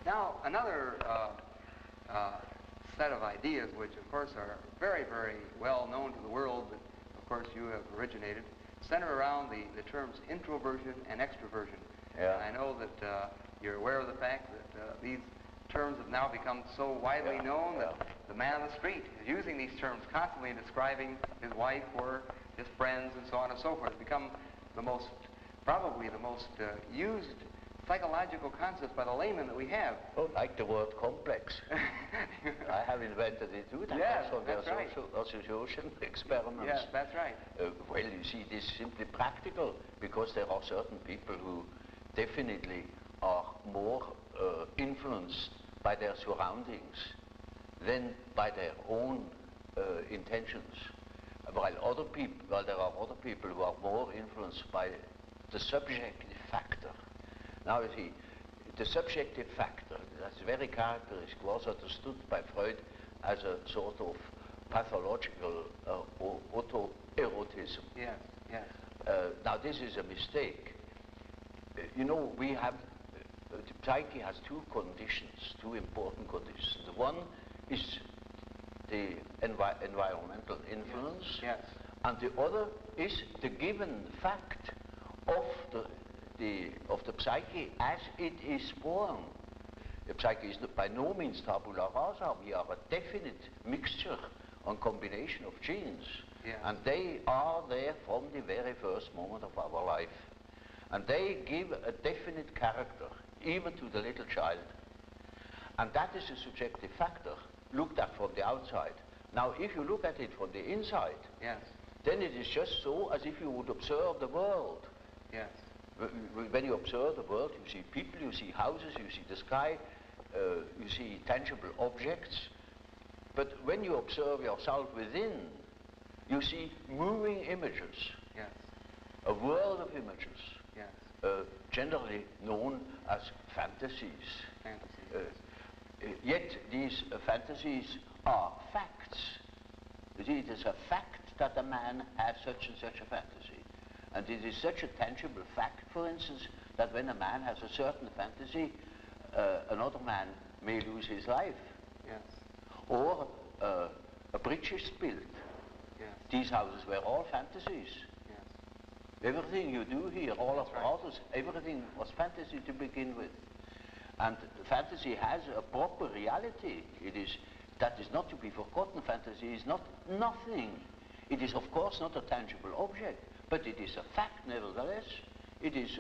Now, another set of ideas, which of course are very, very well known to the world, that of course you have originated, center around the terms introversion and extroversion. Yeah. And I know that you're aware of the fact that these terms have now become so widely known that the man on the street is using these terms constantly, describing his wife or his friends and so on and so forth. It's become the most, probably the most used psychological concepts by the layman that we have. Oh, like the word complex. I have invented it too. Yes, also that's right. Association experiments. Yes, that's right. Well, you see, this is simply practical, because there are certain people who definitely are more influenced by their surroundings than by their own intentions. While there are other people who are more influenced by the subjective factor. Now you see, the subjective factor, that's very characteristic, was understood by Freud as a sort of pathological autoerotism. Yes, yes. Now this is a mistake. You know, we have, the psyche has two conditions, two important conditions. The one is the environmental influence, yes. And the other is the given fact of the psyche as it is born. The psyche is by no means tabula rasa. We are a definite mixture and combination of genes. Yes. And they are there from the very first moment of our life. And they give a definite character, even to the little child. And that is a subjective factor, looked at from the outside. Now, if you look at it from the inside, yes, then it is just so as if you would observe the world. yes. When you observe the world, you see people, you see houses, you see the sky, you see tangible objects. But when you observe yourself within, you see moving images. Yes. A world of images. Yes. Generally known as fantasies. Fantasies. Yet these fantasies are facts. You see, it is a fact that a man has such and such a fantasy. And it is such a tangible fact, for instance, that when a man has a certain fantasy, another man may lose his life. Yes. Or a bridge is built. Yes. These houses were all fantasies. Yes. Everything you do here, all That's of right. houses, everything was fantasy to begin with. And fantasy has a proper reality. That is not to be forgotten. Fantasy is not nothing. It is, of course, not a tangible object, but it is a fact nevertheless. It is,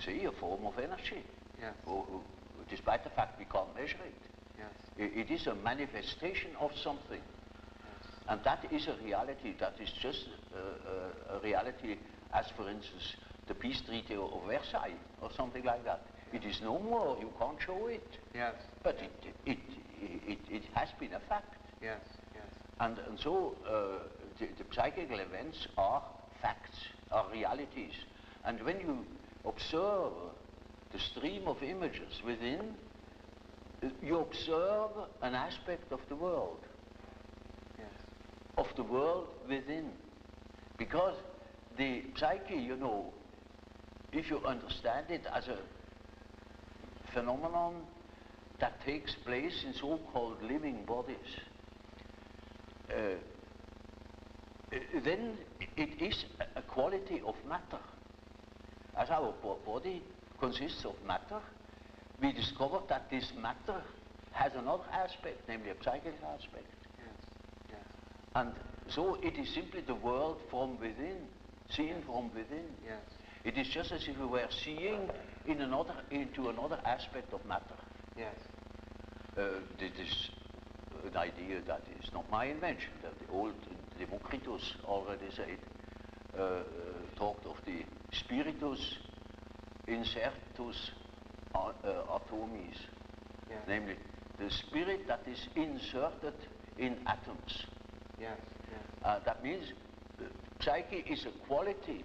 say, a form of energy. Yes. Despite the fact we can't measure it. Yes. It is a manifestation of something. Yes. And that is a reality. That is just a reality as, for instance, the peace treaty of Versailles or something like that. It is no more. You can't show it. Yes. But it has been a fact. Yes. Yes. And so the psychical events are facts, are realities. And when you observe the stream of images within, you observe an aspect of the world. Yes. Of the world within. Because the psyche, you know, if you understand it as a phenomenon that takes place in so-called living bodies, then it is a quality of matter. As our body consists of matter, we discovered that this matter has another aspect, namely a psychic aspect. Yes. Yes. And so it is simply the world from within, seen from within. Yes. It is just as if we were seeing into another aspect of matter. Yes. This is an idea that is not my invention. That the old Democritus already said, talked of the spiritus insertus atomis, Yes. namely the spirit that is inserted in atoms. Yes. Yes. That means psyche is a quality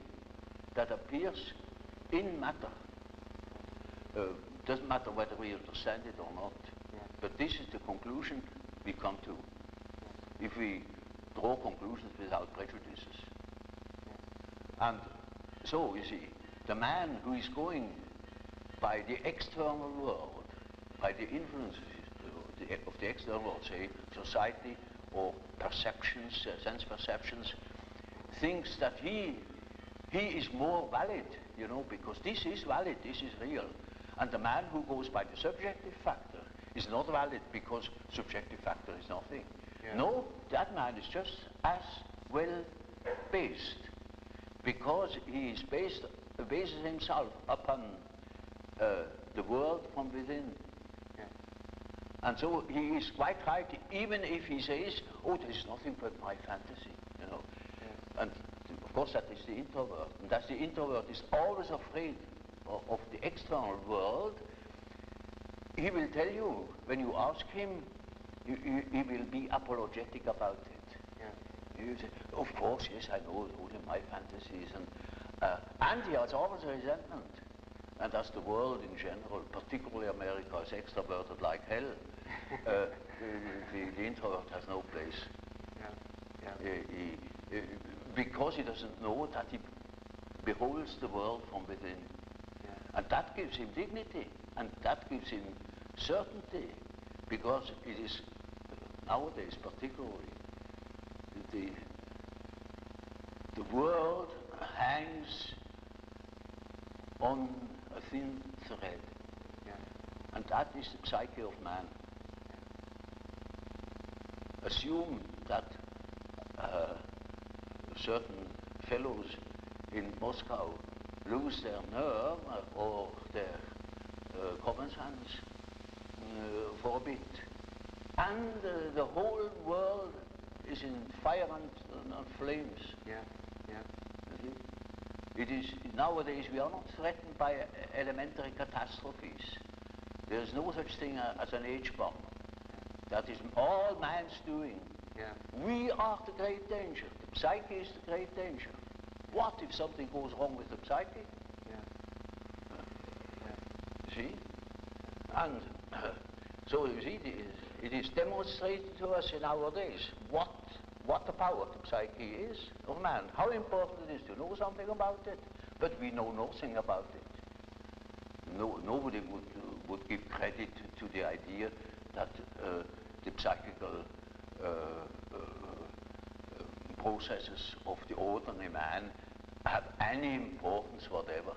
that appears in matter. Doesn't matter whether we understand it or not. Yes. But this is the conclusion we come to. Yes. If we draw conclusions without prejudices. Yes. And so, you see, the man who is going by the external world, by the influences of the external world, say society or perceptions, sense perceptions, thinks that he is more valid, you know, because this is valid, this is real. And the man who goes by the subjective factor is not valid because subjective factor is nothing. Yeah. No, that man is just as well based, because he is bases himself upon the world from within. Yeah. And so he is quite right, even if he says, oh, there is nothing but my fantasy, you know. Yeah. And of course that is the introvert. And that the introvert is always afraid of the external world. He will tell you, when you ask him, he will be apologetic about it. Yeah. He will say, of course, yes, I know only my fantasies. And he has always a resentment. And as the world in general, particularly America, is extroverted like hell, the introvert has no place. Yeah. Yeah. Because he doesn't know that he beholds the world from within. Yeah. And that gives him dignity, and that gives him certainty, because it is, nowadays particularly, the world hangs on a thin thread. Yeah. And that is the psyche of man. Assume that certain fellows in Moscow lose their nerve or their common sense for a bit, and the whole world is in fire and flames. Yeah. Yeah. You see? It is, nowadays we are not threatened by elementary catastrophes. There is no such thing as an H-bomb. That is all man's doing. Yeah. We are the great danger. The psyche is the great danger. What if something goes wrong with the psyche? Yeah. Yeah. See? And so you see, it is demonstrated to us in our days what the power of the psyche is of man, how important it is to know something about it, but we know nothing about it. Nobody would give credit to the idea that the psychical processes of the ordinary man have any importance whatever.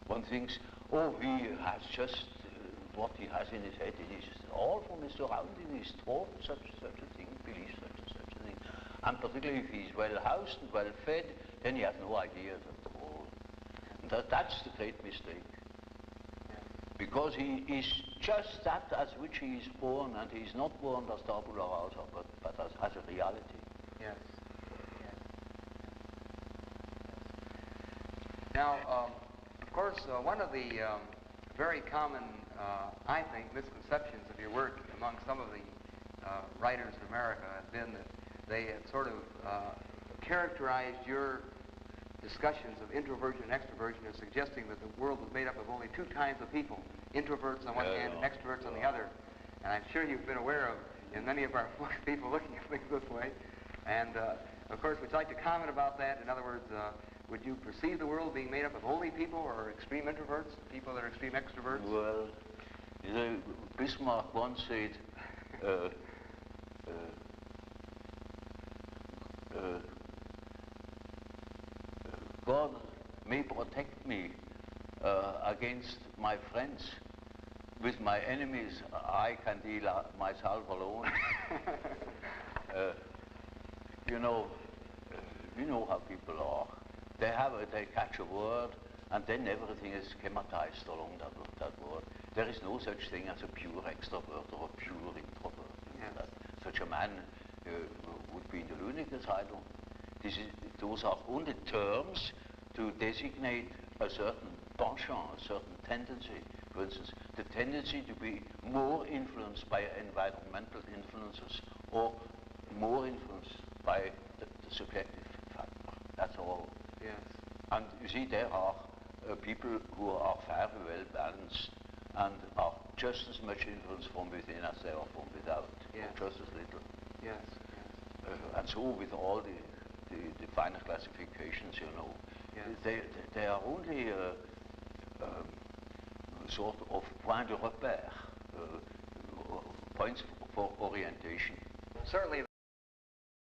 One thinks, oh, he has just what he has in his head, it is all from his surrounding, he's taught such a thing, believes such a thing. And particularly if he's well housed and well fed, then he has no ideas at all. And that's the great mistake. Because he is just that as which he is born, and he is not born as tabula rasa, but as a reality. Yes. Yes. Now, of course, one of the very common, I think, misconceptions of your work among some of the writers in America has been that they had sort of characterized your discussions of introversion and extroversion as suggesting that the world was made up of only two kinds of people, introverts on one hand and extroverts on the other. And I'm sure you've been aware of, in many of our people looking at things this way. And of course, we'd like to comment about that. In other words, would you perceive the world being made up of only people or extreme introverts, people that are extreme extroverts? Well, you know, Bismarck once said, God may protect me against my friends. With my enemies, I can deal myself alone. You know, we know how people are. They catch a word, and then everything is schematized along that word. There is no such thing as a pure extrovert or a pure introvert. Yes. Such a man would be in the lunatic asylum. Those are only terms to designate a certain penchant, a certain tendency. For instance, the tendency to be more influenced by environmental influences or more influenced by the subjective factor. That's all. Yes. And you see, there are people who are very well balanced and are just as much influenced from within as they are from without, Yes. or just as little. Yes. And so with all the finer classifications, you know, Yes. they are only sort of point de repère, points for orientation. Certainly